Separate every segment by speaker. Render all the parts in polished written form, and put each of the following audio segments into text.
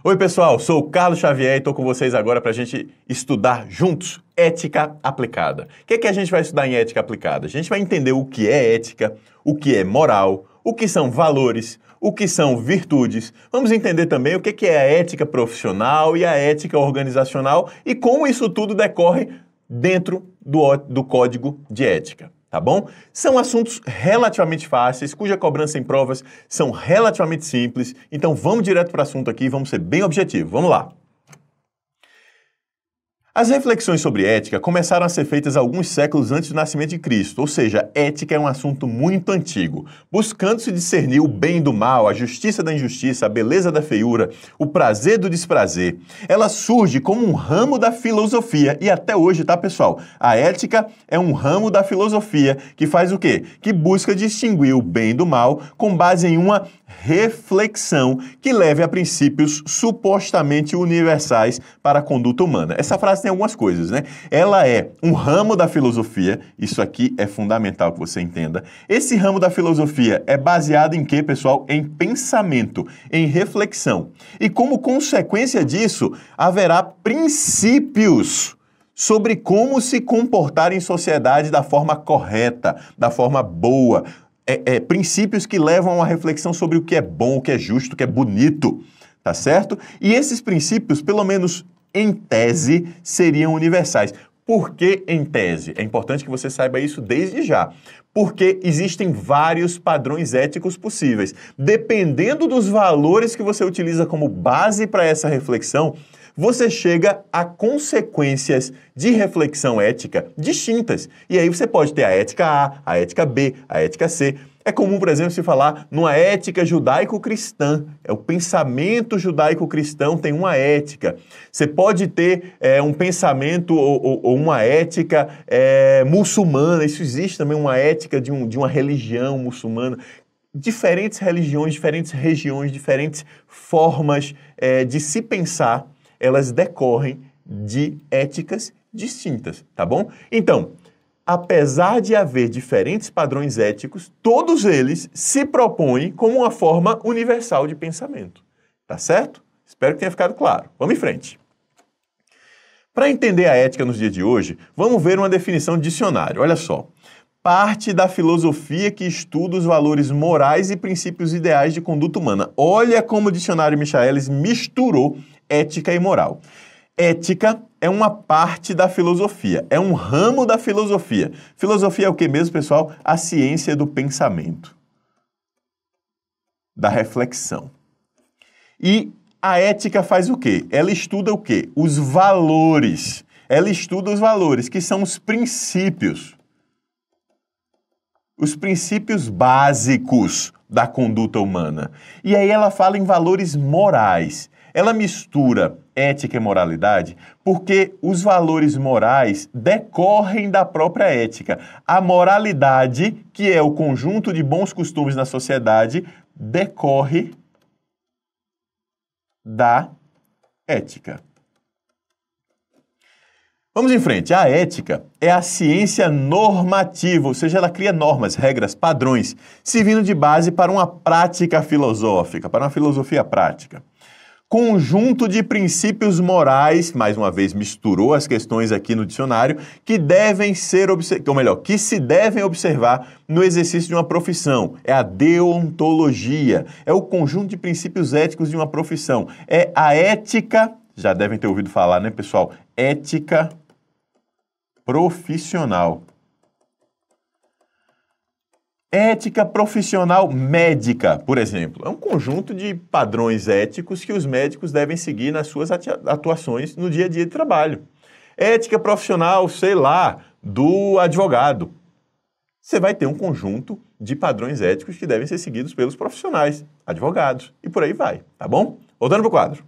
Speaker 1: Oi pessoal, sou o Carlos Xavier e estou com vocês agora para a gente estudar juntos ética aplicada. O que é que a gente vai estudar em ética aplicada? A gente vai entender o que é ética, o que é moral, o que são valores, o que são virtudes. Vamos entender também o que é a ética profissional e a ética organizacional e como isso tudo decorre dentro do código de ética. Tá bom? São assuntos relativamente fáceis, cuja cobrança em provas são relativamente simples. Então vamos direto para o assunto aqui, vamos ser bem objetivos. Vamos lá. As reflexões sobre ética começaram a ser feitas alguns séculos antes do nascimento de Cristo, ou seja, ética é um assunto muito antigo, buscando-se discernir o bem do mal, a justiça da injustiça, a beleza da feiura, o prazer do desprazer. Ela surge como um ramo da filosofia e até hoje, tá pessoal? A ética é um ramo da filosofia que faz o quê? Que busca distinguir o bem do mal com base em uma reflexão que leve a princípios supostamente universais para a conduta humana. Essa frase tem algumas coisas, né? Ela é um ramo da filosofia, isso aqui é fundamental que você entenda. Esse ramo da filosofia é baseado em quê, pessoal? Em pensamento, em reflexão. E como consequência disso, haverá princípios sobre como se comportar em sociedade da forma correta, da forma boa, princípios que levam a uma reflexão sobre o que é bom, o que é justo, o que é bonito, tá certo? E esses princípios, pelo menos em tese, seriam universais. Por que em tese? É importante que você saiba isso desde já. Porque existem vários padrões éticos possíveis. Dependendo dos valores que você utiliza como base para essa reflexão, você chega a consequências de reflexão ética distintas. E aí você pode ter a ética A, a ética B, a ética C. É comum, por exemplo, se falar numa ética judaico-cristã. O pensamento judaico-cristão tem uma ética. Você pode ter um pensamento ou uma ética muçulmana. Isso existe também, uma ética de uma religião muçulmana. Diferentes religiões, diferentes regiões, diferentes formas de se pensar, elas decorrem de éticas distintas, tá bom? Então, apesar de haver diferentes padrões éticos, todos eles se propõem como uma forma universal de pensamento, tá certo? Espero que tenha ficado claro. Vamos em frente. Para entender a ética nos dias de hoje, vamos ver uma definição de dicionário. Olha só. Parte da filosofia que estuda os valores morais e princípios ideais de conduta humana. Olha como o dicionário Michaelis misturou ética e moral. Ética é uma parte da filosofia, é um ramo da filosofia. Filosofia é o que mesmo, pessoal? A ciência do pensamento, da reflexão. E a ética faz o quê? Ela estuda o quê? Os valores. Ela estuda os valores, que são os princípios básicos da conduta humana. E aí ela fala em valores morais. Ela mistura ética e moralidade porque os valores morais decorrem da própria ética. A moralidade, que é o conjunto de bons costumes na sociedade, decorre da ética. Vamos em frente. A ética é a ciência normativa, ou seja, ela cria normas, regras, padrões, servindo de base para uma prática filosófica, para uma filosofia prática. Conjunto de princípios morais, mais uma vez misturou as questões aqui no dicionário, que devem ser que se devem observar no exercício de uma profissão. É a deontologia, é o conjunto de princípios éticos de uma profissão. É a ética, já devem ter ouvido falar, né, pessoal? Ética profissional. Ética profissional médica, por exemplo, é um conjunto de padrões éticos que os médicos devem seguir nas suas atuações no dia a dia de trabalho. Ética profissional, sei lá, do advogado. Você vai ter um conjunto de padrões éticos que devem ser seguidos pelos profissionais, advogados, e por aí vai, tá bom? Voltando para o quadro.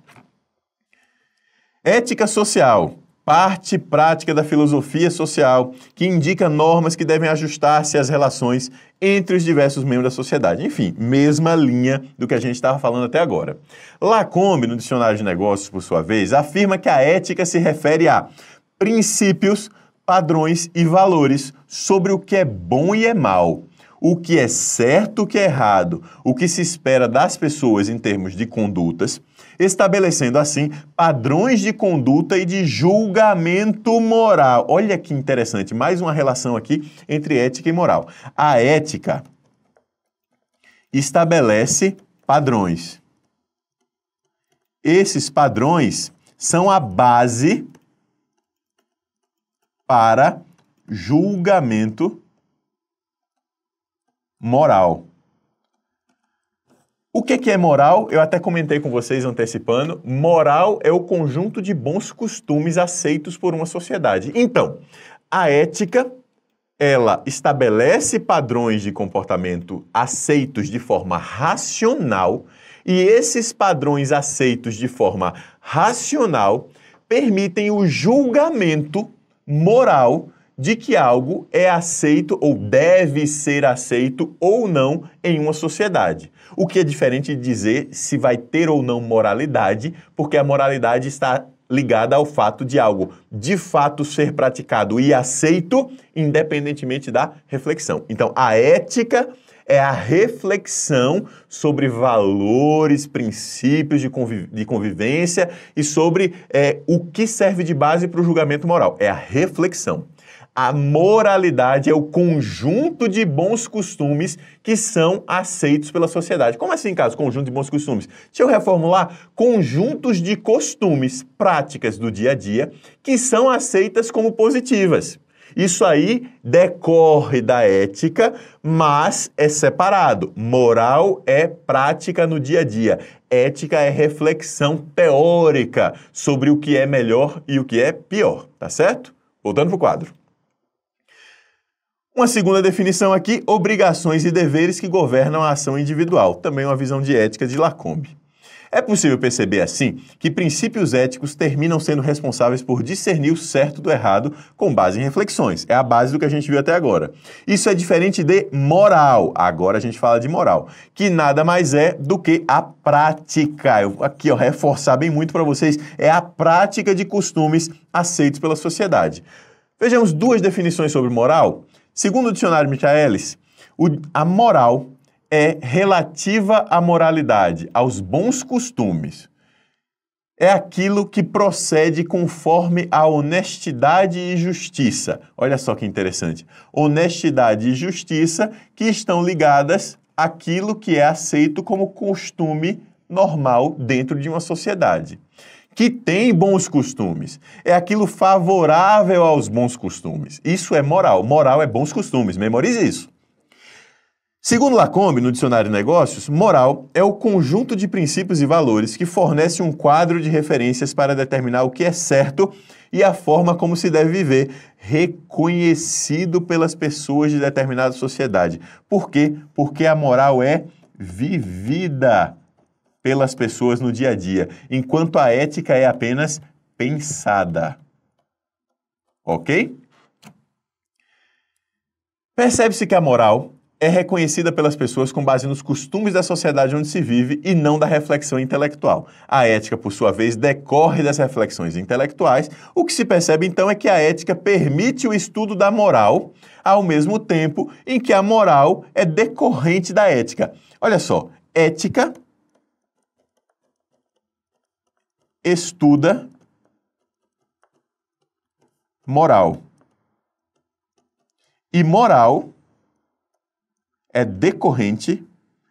Speaker 1: Ética social. Parte prática da filosofia social, que indica normas que devem ajustar-se às relações entre os diversos membros da sociedade. Enfim, mesma linha do que a gente estava falando até agora. Lacombe, no Dicionário de Negócios, por sua vez, afirma que a ética se refere a princípios, padrões e valores sobre o que é bom e é mal, o que é certo, o que é errado, o que se espera das pessoas em termos de condutas, estabelecendo assim padrões de conduta e de julgamento moral. Olha que interessante, mais uma relação aqui entre ética e moral. A ética estabelece padrões. Esses padrões são a base para julgamento moral. O que é moral? Eu até comentei com vocês antecipando. Moral é o conjunto de bons costumes aceitos por uma sociedade. Então, a ética, ela estabelece padrões de comportamento aceitos de forma racional, e esses padrões aceitos de forma racional permitem o julgamento moral de que algo é aceito ou deve ser aceito ou não em uma sociedade. O que é diferente de dizer se vai ter ou não moralidade, porque a moralidade está ligada ao fato de algo de fato ser praticado e aceito, independentemente da reflexão. Então, a ética é a reflexão sobre valores, princípios de convivência e sobre o que serve de base para o julgamento moral. É a reflexão. A moralidade é o conjunto de bons costumes que são aceitos pela sociedade. Como assim, Carlos? Conjunto de bons costumes? Deixa eu reformular. Conjuntos de costumes, práticas do dia a dia, que são aceitas como positivas. Isso aí decorre da ética, mas é separado. Moral é prática no dia a dia. Ética é reflexão teórica sobre o que é melhor e o que é pior, tá certo? Voltando para o quadro. Uma segunda definição aqui, obrigações e deveres que governam a ação individual. Também uma visão de ética de Lacombe. É possível perceber, assim, que princípios éticos terminam sendo responsáveis por discernir o certo do errado com base em reflexões. É a base do que a gente viu até agora. Isso é diferente de moral. Agora a gente fala de moral, que nada mais é do que a prática. Eu aqui, reforçar bem muito para vocês, é a prática de costumes aceitos pela sociedade. Vejamos duas definições sobre moral. Segundo o dicionário Michaelis, a moral é relativa à moralidade, aos bons costumes. É aquilo que procede conforme a honestidade e justiça. Olha só que interessante. Honestidade e justiça que estão ligadas àquilo que é aceito como costume normal dentro de uma sociedade. Que tem bons costumes. É aquilo favorável aos bons costumes. Isso é moral. Moral é bons costumes. Memorize isso. Segundo Lacombe, no Dicionário de Negócios, moral é o conjunto de princípios e valores que fornece um quadro de referências para determinar o que é certo e a forma como se deve viver, reconhecido pelas pessoas de determinada sociedade. Por quê? Porque a moral é vivida pelas pessoas no dia a dia, enquanto a ética é apenas pensada. Ok? Percebe-se que a moral é reconhecida pelas pessoas com base nos costumes da sociedade onde se vive e não da reflexão intelectual. A ética, por sua vez, decorre das reflexões intelectuais. O que se percebe, então, é que a ética permite o estudo da moral, ao mesmo tempo em que a moral é decorrente da ética. Olha só, ética estuda moral. E moral é decorrente.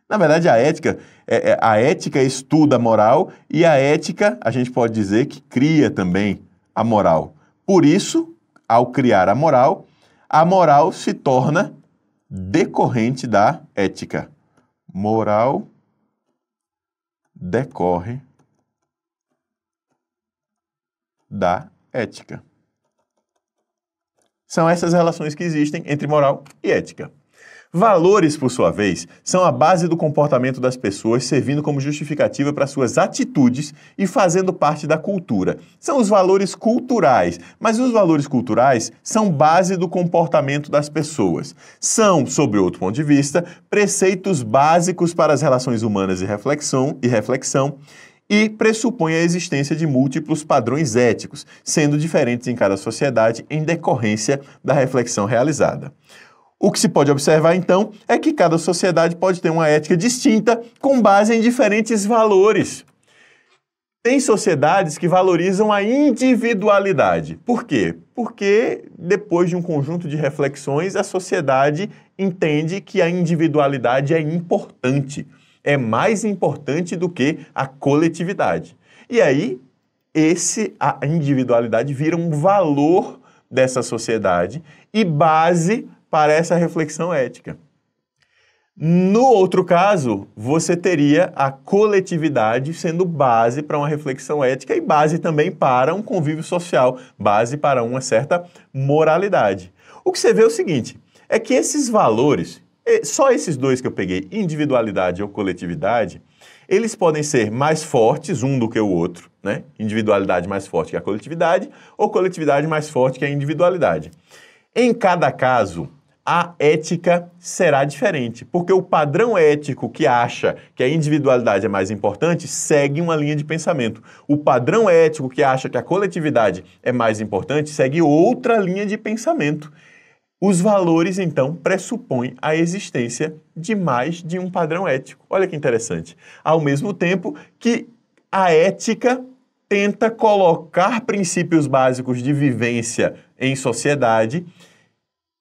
Speaker 1: Na verdade, a ética estuda a moral e a ética, a gente pode dizer que cria também a moral. Por isso, ao criar a moral se torna decorrente da ética. Moral decorre da ética. São essas relações que existem entre moral e ética. Valores, por sua vez, são a base do comportamento das pessoas, servindo como justificativa para suas atitudes e fazendo parte da cultura. São os valores culturais, mas os valores culturais são base do comportamento das pessoas. São, sob outro ponto de vista, preceitos básicos para as relações humanas e reflexão, e pressupõe a existência de múltiplos padrões éticos, sendo diferentes em cada sociedade em decorrência da reflexão realizada. O que se pode observar, então, é que cada sociedade pode ter uma ética distinta com base em diferentes valores. Tem sociedades que valorizam a individualidade. Por quê? Porque depois de um conjunto de reflexões, a sociedade entende que a individualidade é importante. É mais importante do que a coletividade. E aí, a individualidade vira um valor dessa sociedade e base para essa reflexão ética. No outro caso, você teria a coletividade sendo base para uma reflexão ética e base também para um convívio social, base para uma certa moralidade. O que você vê é o seguinte, é que esses valores, só esses dois que eu peguei, individualidade ou coletividade, eles podem ser mais fortes um do que o outro, né? Individualidade mais forte que a coletividade ou coletividade mais forte que a individualidade. Em cada caso, a ética será diferente, porque o padrão ético que acha que a individualidade é mais importante segue uma linha de pensamento. O padrão ético que acha que a coletividade é mais importante segue outra linha de pensamento. Os valores, então, pressupõem a existência de mais de um padrão ético. Olha que interessante. Ao mesmo tempo que a ética tenta colocar princípios básicos de vivência em sociedade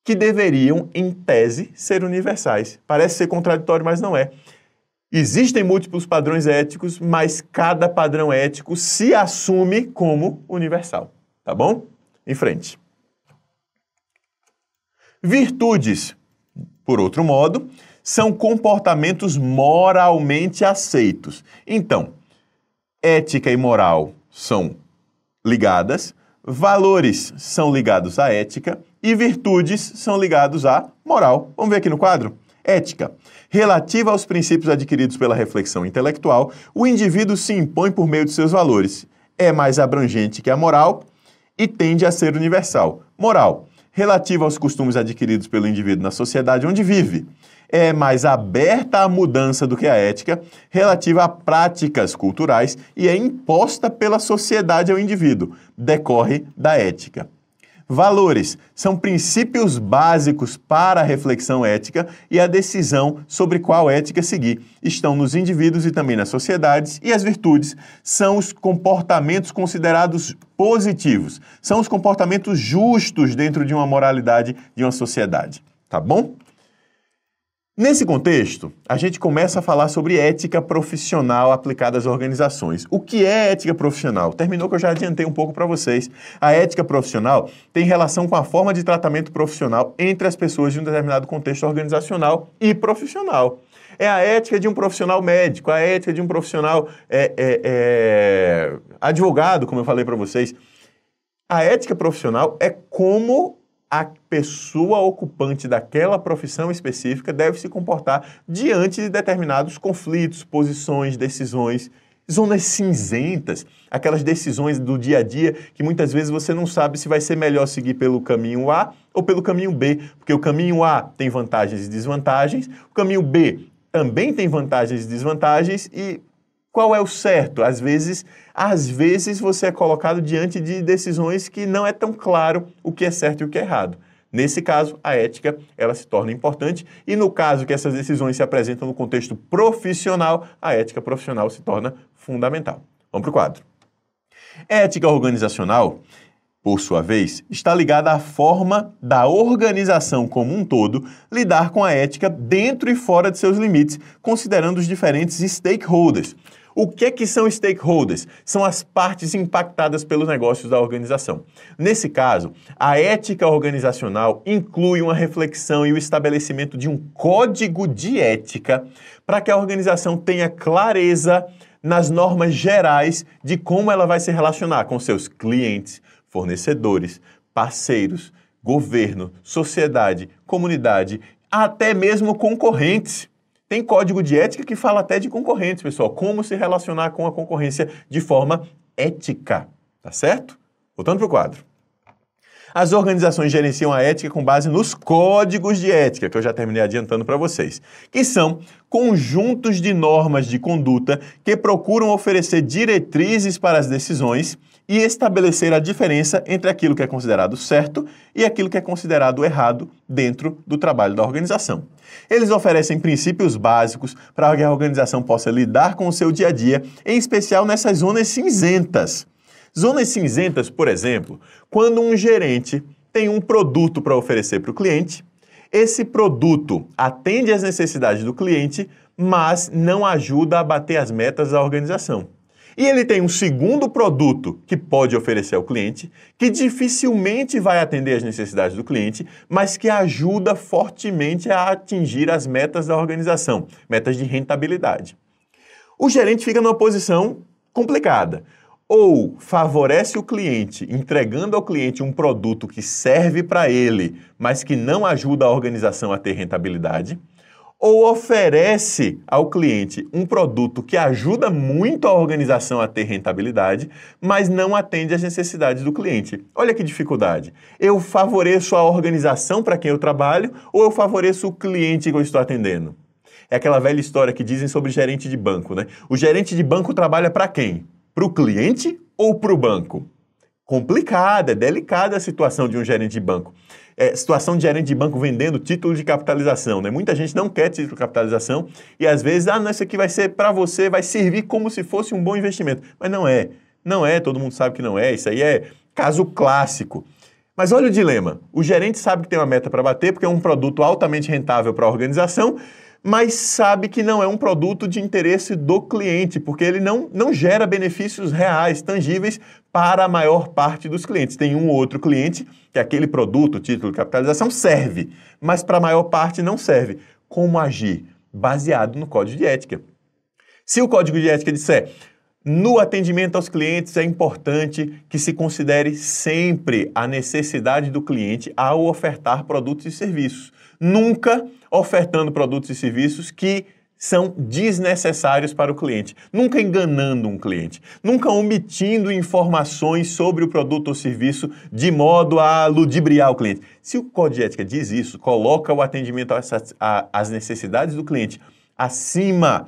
Speaker 1: que deveriam, em tese, ser universais. Parece ser contraditório, mas não é. Existem múltiplos padrões éticos, mas cada padrão ético se assume como universal. Tá bom? Em frente. Virtudes, por outro modo, são comportamentos moralmente aceitos. Então, ética e moral são ligadas, valores são ligados à ética e virtudes são ligados à moral. Vamos ver aqui no quadro? Ética. Relativa aos princípios adquiridos pela reflexão intelectual, o indivíduo se impõe por meio de seus valores. É mais abrangente que a moral e tende a ser universal. Moral. Relativa aos costumes adquiridos pelo indivíduo na sociedade onde vive. É mais aberta à mudança do que a ética, relativa a práticas culturais e é imposta pela sociedade ao indivíduo. Decorre da ética. Valores são princípios básicos para a reflexão ética e a decisão sobre qual ética seguir. Estão nos indivíduos e também nas sociedades, e as virtudes são os comportamentos considerados positivos, são os comportamentos justos dentro de uma moralidade de uma sociedade. Tá bom? Nesse contexto, a gente começa a falar sobre ética profissional aplicada às organizações. O que é ética profissional? Terminou que eu já adiantei um pouco para vocês. A ética profissional tem relação com a forma de tratamento profissional entre as pessoas de um determinado contexto organizacional e profissional. É a ética de um profissional médico, a ética de um profissional advogado, como eu falei para vocês. A ética profissional é como a pessoa ocupante daquela profissão específica deve se comportar diante de determinados conflitos, posições, decisões, zonas cinzentas, aquelas decisões do dia a dia que muitas vezes você não sabe se vai ser melhor seguir pelo caminho A ou pelo caminho B, porque o caminho A tem vantagens e desvantagens, o caminho B também tem vantagens e desvantagens e qual é o certo? Às vezes você é colocado diante de decisões que não é tão claro o que é certo e o que é errado. Nesse caso, a ética ela se torna importante e no caso que essas decisões se apresentam no contexto profissional, a ética profissional se torna fundamental. Vamos para o quadro. Ética organizacional, por sua vez, está ligada à forma da organização como um todo lidar com a ética dentro e fora de seus limites, considerando os diferentes stakeholders. O que são stakeholders? São as partes impactadas pelos negócios da organização. Nesse caso, a ética organizacional inclui uma reflexão e o estabelecimento de um código de ética para que a organização tenha clareza nas normas gerais de como ela vai se relacionar com seus clientes, fornecedores, parceiros, governo, sociedade, comunidade, até mesmo concorrentes. Tem código de ética que fala até de concorrentes, pessoal. Como se relacionar com a concorrência de forma ética, tá certo? Voltando para o quadro. As organizações gerenciam a ética com base nos códigos de ética, que eu já terminei adiantando para vocês, que são conjuntos de normas de conduta que procuram oferecer diretrizes para as decisões e estabelecer a diferença entre aquilo que é considerado certo e aquilo que é considerado errado dentro do trabalho da organização. Eles oferecem princípios básicos para que a organização possa lidar com o seu dia a dia, em especial nessas zonas cinzentas. Zonas cinzentas, por exemplo, quando um gerente tem um produto para oferecer para o cliente, esse produto atende às necessidades do cliente, mas não ajuda a bater as metas da organização. E ele tem um segundo produto que pode oferecer ao cliente, que dificilmente vai atender às necessidades do cliente, mas que ajuda fortemente a atingir as metas da organização, metas de rentabilidade. O gerente fica numa posição complicada. Ou favorece o cliente, entregando ao cliente um produto que serve para ele, mas que não ajuda a organização a ter rentabilidade, ou oferece ao cliente um produto que ajuda muito a organização a ter rentabilidade, mas não atende às necessidades do cliente. Olha que dificuldade. Eu favoreço a organização para quem eu trabalho ou eu favoreço o cliente que eu estou atendendo? É aquela velha história que dizem sobre gerente de banco, né? O gerente de banco trabalha para quem? Para o cliente ou para o banco? Complicada, delicada a situação de um gerente de banco. Situação de gerente de banco vendendo título de capitalização, né? Muita gente não quer título de capitalização e às vezes, não, isso aqui vai ser para você, vai servir como se fosse um bom investimento. Mas não é. Não é, todo mundo sabe que não é. Isso aí é caso clássico. Mas olha o dilema. O gerente sabe que tem uma meta para bater porque é um produto altamente rentável para a organização, mas sabe que não é um produto de interesse do cliente, porque ele não gera benefícios reais, tangíveis para a maior parte dos clientes. Tem um ou outro cliente que aquele produto, título de capitalização, serve, mas para a maior parte não serve. Como agir? Baseado no código de ética. Se o código de ética disser, no atendimento aos clientes é importante que se considere sempre a necessidade do cliente ao ofertar produtos e serviços. Nunca ofertando produtos e serviços que são desnecessários para o cliente. Nunca enganando um cliente. Nunca omitindo informações sobre o produto ou serviço de modo a ludibriar o cliente. Se o código de ética diz isso, coloca o atendimento às necessidades do cliente acima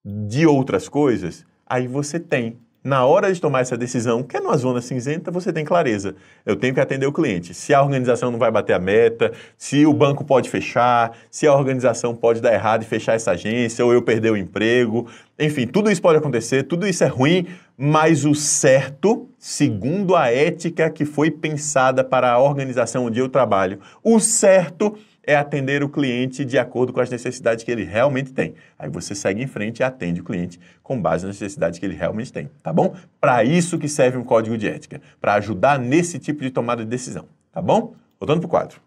Speaker 1: de outras coisas, aí você tem. Na hora de tomar essa decisão, que é numa zona cinzenta, você tem clareza. Eu tenho que atender o cliente. Se a organização não vai bater a meta, se o banco pode fechar, se a organização pode dar errado e fechar essa agência, ou eu perder o emprego. Enfim, tudo isso pode acontecer, tudo isso é ruim, mas o certo, segundo a ética que foi pensada para a organização onde eu trabalho, o certo é atender o cliente de acordo com as necessidades que ele realmente tem. Aí você segue em frente e atende o cliente com base nas necessidades que ele realmente tem, tá bom? Para isso que serve um código de ética, para ajudar nesse tipo de tomada de decisão, tá bom? Voltando para o quadro.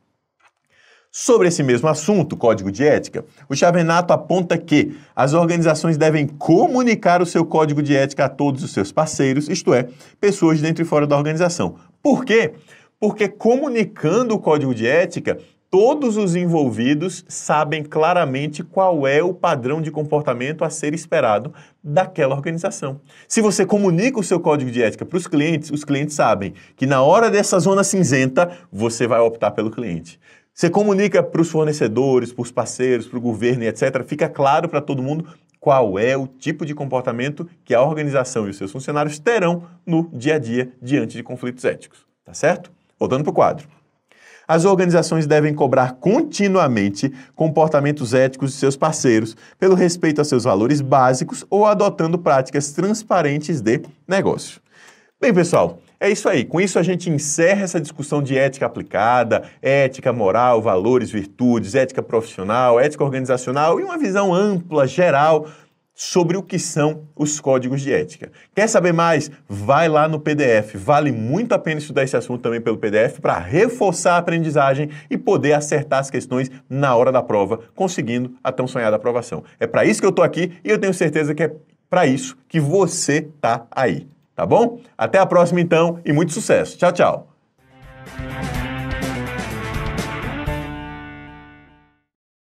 Speaker 1: Sobre esse mesmo assunto, código de ética, o Chavenato aponta que as organizações devem comunicar o seu código de ética a todos os seus parceiros, isto é, pessoas de dentro e fora da organização. Por quê? Porque comunicando o código de ética, todos os envolvidos sabem claramente qual é o padrão de comportamento a ser esperado daquela organização. Se você comunica o seu código de ética para os clientes sabem que na hora dessa zona cinzenta, você vai optar pelo cliente. Você comunica para os fornecedores, para os parceiros, para o governo e etc. Fica claro para todo mundo qual é o tipo de comportamento que a organização e os seus funcionários terão no dia a dia diante de conflitos éticos. Tá certo? Voltando para o quadro. As organizações devem cobrar continuamente comportamentos éticos de seus parceiros pelo respeito a seus valores básicos ou adotando práticas transparentes de negócio. Bem, pessoal, é isso aí. Com isso a gente encerra essa discussão de ética aplicada, ética moral, valores, virtudes, ética profissional, ética organizacional e uma visão ampla, geral, sobre o que são os códigos de ética. Quer saber mais? Vai lá no PDF. Vale muito a pena estudar esse assunto também pelo PDF para reforçar a aprendizagem e poder acertar as questões na hora da prova, conseguindo a tão sonhada aprovação. É para isso que eu estou aqui e eu tenho certeza que é para isso que você está aí. Tá bom? Até a próxima então e muito sucesso. Tchau, tchau.